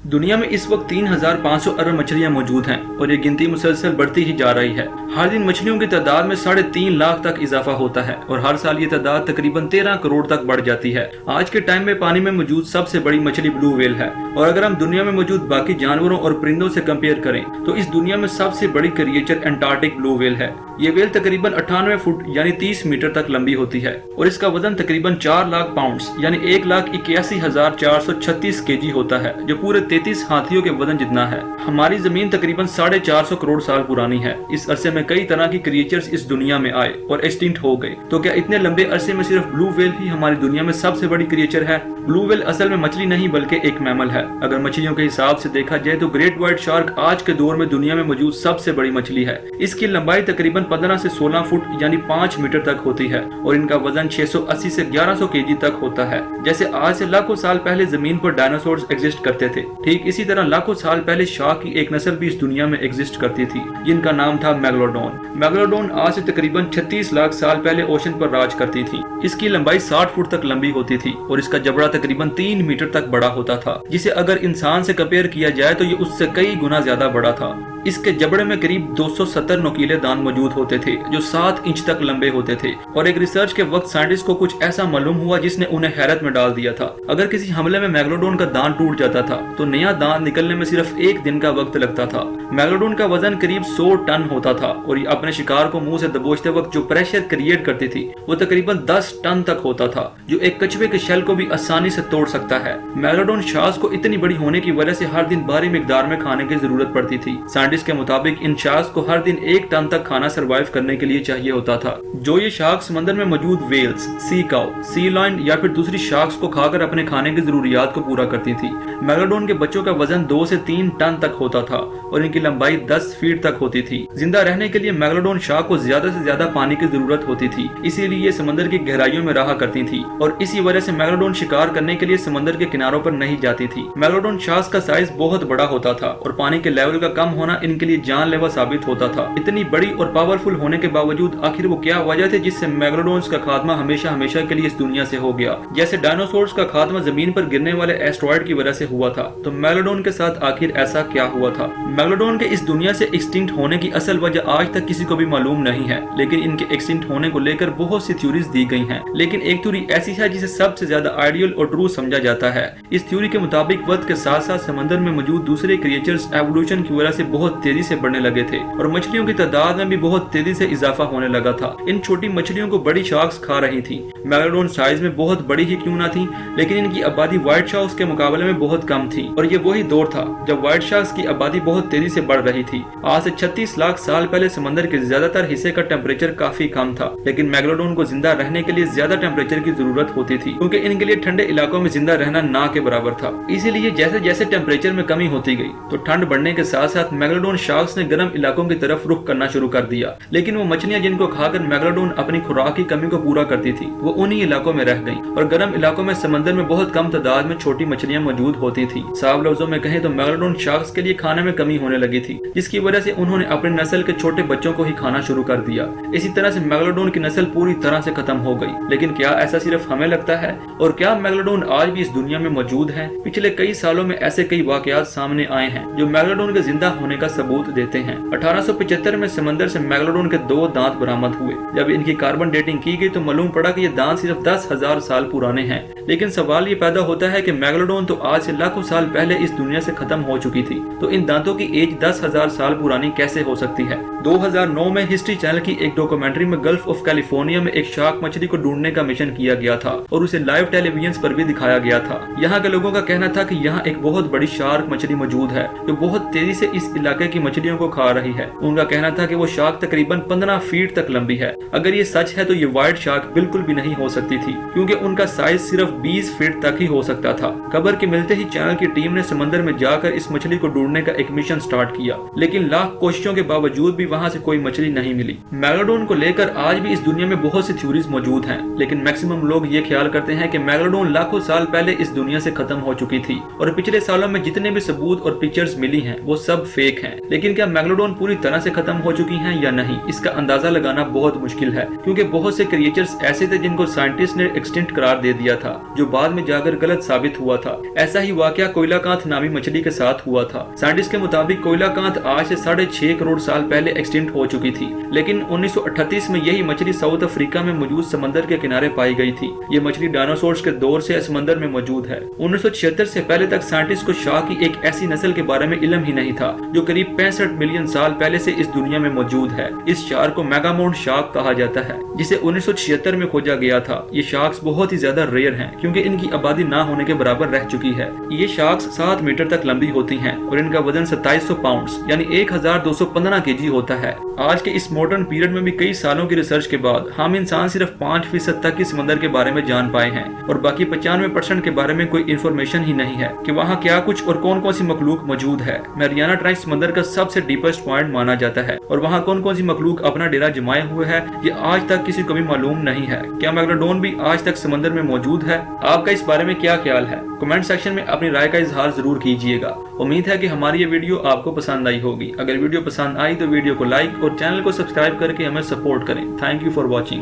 दुनिया में इस वक्त 3,500 अरब मछलियां मौजूद हैं और ये गिनती मुसलसल बढ़ती ही जा रही है। हर दिन मछलियों की तादाद में 3.5 लाख तक इजाफा होता है और हर साल ये तादाद तकरीबन 13 करोड़ तक बढ़ जाती है। आज के टाइम में पानी में मौजूद सबसे बड़ी मछली ब्लू व्हेल है और अगर हम दुनिया में मौजूद बाकी जानवरों और परिंदों से कंपेयर करें तो इस दुनिया में सबसे बड़ी क्रिएचर एंटार्क्टिक ब्लू व्हेल है। ये व्हेल तकरीबन 98 फुट यानी 30 मीटर तक लंबी होती है और इसका वजन तकरीबन 4 लाख पाउंड्स यानी 1,81,436 केजी होता है, जो पूरे 33 हाथियों के वजन जितना है। हमारी जमीन तकरीबन 450 करोड़ साल पुरानी है। इस अरसे में कई तरह की क्रिएचर्स इस दुनिया में आए और एक्सटिंक्ट हो गए। तो क्या इतने लंबे अरसे में सिर्फ ब्लू व्हेल ही हमारी दुनिया में सबसे बड़ी क्रिएचर है? ब्लू व्हेल असल में मछली नहीं बल्कि एक मैमल है। अगर मछलियों के हिसाब से देखा जाए तो ग्रेट व्हाइट शार्क आज के दौर में दुनिया में मौजूद सबसे बड़ी मछली है। इसकी लंबाई तकरीबन 15 से 16 फुट यानी 5 मीटर तक होती है और इनका वजन 680 से 1100 केजी तक होता है। जैसे आज से लाखों साल पहले जमीन पर डायनासोर्स एग्जिस्ट करते थे, ठीक इसी तरह लाखों साल पहले शार्क की एक नस्ल भी इस दुनिया में एग्जिस्ट करती थी जिनका नाम था मेगलोडोन। मेगलोडोन आज से तकरीबन 36 लाख साल पहले ओशन पर राज करती थी। इसकी लंबाई 60 फुट तक लंबी होती थी और इसका जबड़ा तकरीबन 3 मीटर तक बड़ा होता था, जिसे अगर इंसान से कंपेयर किया जाए तो ये उससे कई गुना ज्यादा बड़ा था। इसके जबड़े में करीब 270 नुकीले दांत मौजूद होते थे जो 7 इंच तक लंबे होते थे और एक रिसर्च के वक्त साइंटिस्ट को कुछ ऐसा मालूम हुआ जिसने उन्हें हैरत में डाल दिया था। अगर किसी हमले में मेगलोडोन का दांत टूट जाता था तो नया दांत निकलने में सिर्फ 1 दिन का वक्त लगता था। मेगलोडोन का वजन करीब 100 टन होता था और ये अपने शिकार को मुंह से दबोचते वक्त जो प्रेशर क्रिएट करती थी वो तकरीबन 10 टन तक होता था, जो एक कछुए के शेल को भी आसानी से तोड़ सकता है। मेगलोडोन शार्क्स को इतनी बड़ी होने की वजह से हर दिन भारी मिकदार में खाने की जरूरत पड़ती थी। साइंटिस्ट के मुताबिक इन शार्क्स को हर दिन 1 टन तक खाना सरवाइव करने के लिए चाहिए होता था। जो ये शार्क्स समंदर में मौजूद whales, sea cow, sea lion या फिर दूसरी शार्क्स को खाकर अपने खाने की जरूरियात को पूरा करती थी। मेगलोडोन के बच्चों का वजन 2 से 3 टन तक होता था और इनकी लंबाई 10 फीट तक होती थी। जिंदा रहने के लिए मेगलोडोन शार्क को ज्यादा से ज्यादा पानी की जरूरत होती थी, इसीलिए ये समंदर की गहराइयों में रहा करती थी और इसी वजह से मेगलोडोन शिकार करने के लिए समंदर के किनारों पर नहीं जाती थी। मेगलोडोन शार्क्स का साइज बहुत बड़ा होता था और पानी के लेवल का कम होना इनके लिए जानलेवा साबित होता था। इतनी बड़ी और पावरफुल होने के बावजूद आखिर वो क्या वजह थी जिससे मेगलोडोन्स का खात्मा हमेशा हमेशा के लिए इस दुनिया से हो गया? जैसे डायनासोर्स का खात्मा जमीन पर गिरने वाले एस्टेरॉयड की वजह से हुआ था, तो मेगलोडोन के साथ आखिर ऐसा क्या हुआ था? मेगलोडोन के इस दुनिया से एक्सटिंक्ट होने की असल वजह आज तक किसी को भी मालूम नहीं है, लेकिन इनके एक्सटिंक्ट होने को लेकर बहुत सी थ्योरीज दी गई हैं। लेकिन एक थ्योरी ऐसी है जिसे सबसे ज्यादा आइडियल और ट्रू समझा जाता है। इस थ्योरी के मुताबिक वक्त के साथ साथ समंदर में मौजूद दूसरे क्रिएचर्स एवोल्यूशन की वजह से बहुत तेजी से बढ़ने लगे थे और मछलियों की तादाद में भी बहुत तेजी से इजाफा होने लगा था। इन छोटी मछलियों को बड़ी शार्क्स खा रही थी। मेगलोडोन साइज में बहुत बड़ी ही क्यों ना थी, लेकिन इनकी आबादी व्हाइट शार्क्स के मुकाबले में बहुत कम थी और ये वही दौर था जब व्हाइट शार्क्स की आबादी बहुत तेजी से बढ़ रही थी। आज से 36 लाख साल पहले समंदर के ज्यादातर हिस्से का टेम्परेचर काफी कम था, लेकिन मेगलोडोन को जिंदा रहने के लिए ज्यादा टेम्परेचर की जरूरत होती थी क्योंकि इनके लिए ठंडे इलाकों में जिंदा रहना ना के बराबर था। इसीलिए जैसे जैसे टेम्परेचर में कमी होती गई तो ठंड बढ़ने के साथ साथ मेगलोडोन शार्क्स ने गर्म इलाकों की तरफ रुख करना शुरू कर दिया। लेकिन वो मछलियां जिनको खाकर मेगलोडोन अपनी खुराक की कमी को पूरा करती थी वो उन्हीं इलाकों में रह गईं और गर्म इलाकों में समंदर में बहुत कम तादाद में छोटी मछलियां मौजूद होती थी। साफ लफ्जों में कहें तो मेगलोडोन शार्क्स के लिए खाने में कमी होने लगी थी, जिसकी वजह से उन्होंने अपनी नस्ल के छोटे बच्चों को ही खाना शुरू कर दिया। इसी तरह से मेगलोडोन की नस्ल पूरी तरह से खत्म हो गई। लेकिन क्या ऐसा सिर्फ हमें लगता है? और क्या मेगलोडोन आज भी इस दुनिया में मौजूद है? पिछले कई सालों में ऐसे कई वाकयात सामने आए हैं जो मेगलोडोन के जिंदा होने का सबूत देते हैं। 1875 में समंदर से मेगलोडोन के 2 दांत बरामद हुए। जब इनकी कार्बन डेटिंग की गई तो मालूम पड़ा कि ये दांत सिर्फ 10,000 साल पुराने हैं। लेकिन सवाल ये पैदा होता है कि मेगलोडोन तो आज से लाखों साल पहले इस दुनिया से खत्म हो चुकी थी, तो इन दांतों की एज 10,000 साल पुरानी कैसे हो सकती है? 2009 में हिस्ट्री चैनल की एक डॉक्यूमेंट्री में गल्फ ऑफ कैलिफोर्निया में एक शार्क मछली को ढूंढने का मिशन किया गया था और उसे लाइव टेलीविजन पर भी दिखाया गया था। यहाँ के लोगों का कहना था कि यहाँ एक बहुत बड़ी शार्क मछली मौजूद है जो बहुत तेजी से इस इलाके की मछलियों को खा रही है। उनका कहना था कि वो शार्क तकरीबन 15 फीट तक लंबी है। अगर ये सच है तो ये व्हाइट शार्क बिल्कुल भी नहीं हो सकती थी क्योंकि उनका साइज सिर्फ 20 फीट तक ही हो सकता था। खबर के मिलते ही चैनल की टीम ने समंदर में जाकर इस मछली को ढूंढने का एक मिशन स्टार्ट किया, लेकिन लाख कोशिशों के बावजूद भी वहाँ से कोई मछली नहीं मिली। मैगलोडोन को लेकर आज भी इस दुनिया में बहुत सी थ्योरीज मौजूद हैं, लेकिन मैक्सिमम लोग ये ख्याल करते हैं कि मैगलोडोन लाखों साल पहले इस दुनिया से खत्म हो चुकी थी और पिछले सालों में जितने भी सबूत और पिक्चर्स मिली हैं वो सब फेक हैं। लेकिन क्या मैगलोडोन पूरी तरह से खत्म हो चुकी हैं या नहीं, इसका अंदाजा लगाना बहुत मुश्किल है, क्योंकि बहुत से क्रिएचर्स ऐसे थे जिनको साइंटिस्ट ने एक्सटिंक्ट करार दे दिया था, जो बाद में जाकर गलत साबित हुआ था। ऐसा ही वाकया कोयलाकांत नामी मछली के साथ हुआ था। साइंटिस्ट के मुताबिक कोयलाकांत आज से 6.5 करोड़ साल पहले एक्सटिंक्ट हो चुकी थी, लेकिन 1938 में यही मछली साउथ अफ्रीका में मौजूद समंदर के किनारे पाई गई थी। ये मछली डायनासोर्स के दौर से समंदर में मौजूद है। 1976 से पहले तक साइंटिस्ट को शार्क की एक ऐसी नस्ल के बारे में इल्म ही नहीं था जो करीब 65 मिलियन साल पहले से इस दुनिया में मौजूद है। इस शार्क को मेगामोड शार्क कहा जाता है, जिसे 1976 में खोजा गया था। ये शार्क्स बहुत ही ज्यादा रेयर हैं, क्योंकि इनकी आबादी ना होने के बराबर रह चुकी है। ये शार्क्स 7 मीटर तक लंबी होती हैं और इनका वजन 2700 पाउंड्स यानी 1215 केजी होता है। आज के इस मॉडर्न पीरियड में भी कई सालों की रिसर्च के बाद हम इंसान सिर्फ 5% तक ही समंदर के बारे में जान पाए हैं और बाकी 95% के बारे में कोई इन्फॉर्मेशन ही नहीं है कि वहाँ क्या कुछ और कौन कौन सी मखलूक मौजूद है। मैरियाना ट्रायंगल समंदर का सबसे डीपेस्ट पॉइंट माना जाता है और वहाँ कौन कौन सी मखलूक अपना डेरा जमाए हुए है ये आज तक किसी को भी मालूम नहीं है। क्या मैगलोडोन भी आज तक समंदर में मौजूद है? आपका इस बारे में क्या ख्याल है? कमेंट सेक्शन में अपनी राय का इजहार जरूर कीजिएगा। उम्मीद है कि हमारी ये वीडियो आपको पसंद आई होगी। अगर वीडियो पसंद आई तो वीडियो को लाइक और चैनल को सब्सक्राइब करके हमें सपोर्ट करें। Thank you for watching.